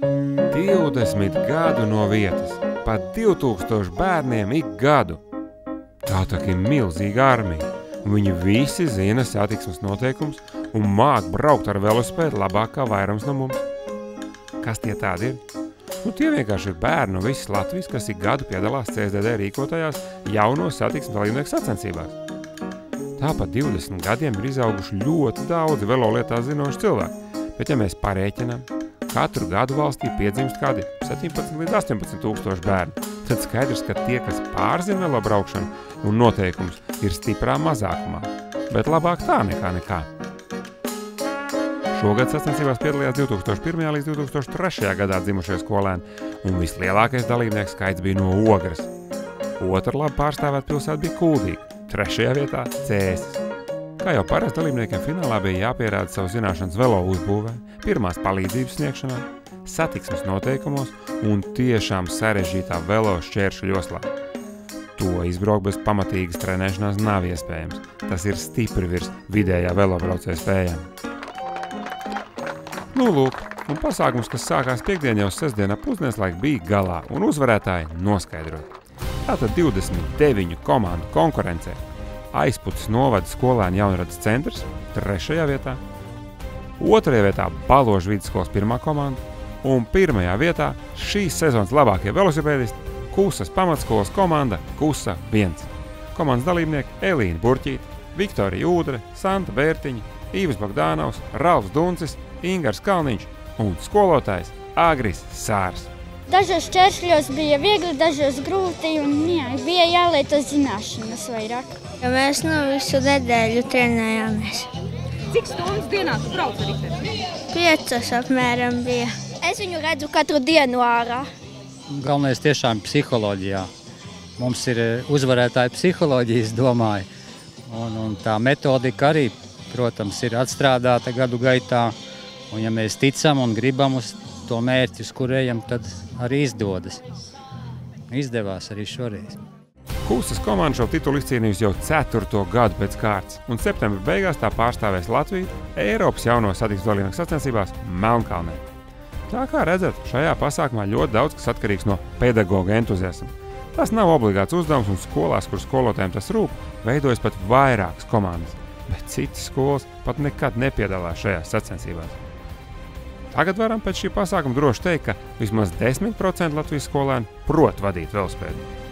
20 gadu no vietas, pat 2000 bērniem ik gadu. Tā ir milzīga armija, un viņi visi zina satiksmes noteikums un māk braukt ar velosipēdu labāk kā vairums no mums. Kas tie tādi ir? Tie vienkārši ir bērni no visas Latvijas, kas ik gadu piedalās CSDD rīkotajās jauno satiksmes dalībnieku sacensībās. Tāpat 20 gadiem ir izauguši ļoti daudzi velolietās zinoši cilvēki, bet ja mēs parēķinām, katru gadu valstī piedzimst kādi 17 līdz 18 tūkstoši bērni, tad skaidrs, ka tie, kas pārzina velobraukšanu un noteikumus, ir stiprā mazākumā, bet labāk tā nekā nekā. Šogad sacensībās piedalījās 2001. līdz 2003. gadā dzimušie skolēni, un vislielākais dalībnieku skaits bija no Ogres. Otra labi pārstāvēt pilsēta bija Kuldīga, 3. vietā Cēsis. Kā jau parasti dalībniekiem finālā bija jāpierāda savu zināšanas velo uzbūvē, pirmās palīdzības sniegšanā, satiksmes noteikumos un tiešām sarežģītā velo šķēršu joslā. To izbraukt bez pamatīgas trenēšanās nav iespējams. Tas ir stipri virs vidējā velobraucēja spējām. Lūk, un pasākums, kas sākās piekdien jau sestdien ap pusdienslaiku, bija galā un uzvarētāji noskaidrot. Tātad 29 komandu konkurencē Aizputas novada skolēnu jaunradas centrs 3. vietā, 2. vietā Baložu vidusskolas 1. komanda un 1. vietā šīs sezonas labākie velosipēdisti Kusas pamatskolas komanda Kusa 1. Komandas dalībnieki Elīna Burķīte, Viktorija Ūdre, Santa Bērtiņa, Īvis Bogdānaus, Ralfs Duncis, Ingars Kalniņš un skolotājs Agris Sārs. Dažos šķēršļos bija viegli, dažos grūti un bija jālieto zināšanas vairāk. Ja mēs visu nedēļu trenējāmies. Cik stundas dienā tu brauc ar riteni? 5 apmēram bija. Es viņu redzu katru dienu ārā. Galvenais tiešām psiholoģijā. Mums ir uzvarētāja psiholoģijas, domāju. Un tā metodika arī, protams, ir atstrādāta gadu gaitā. Un ja mēs ticam un gribam uz to mērķi, uz kur ejam, tad arī izdodas. Izdevās arī šoreiz. Kusas komanda šo titulu izcīnījusi jau 4. gadu pēc kārtas, un septembra beigās tā pārstāvēs Latviju Eiropas jauno satiksmes dalībnieku sacensībās Melnkalnē. Tā kā redzat, šajā pasākumā ļoti daudz kas atkarīgs no pedagoga entuziasma. Tas nav obligāts uzdevums, un skolās, kur skolotājiem tas rūp, veidojas pat vairākas komandas, bet citas skolas pat nekad nepiedalās šajās sacensībās. Tagad varam pēc šī pasākuma droši teikt, ka vismaz 10% Latvijas skolēni prot vadīt velospēdu.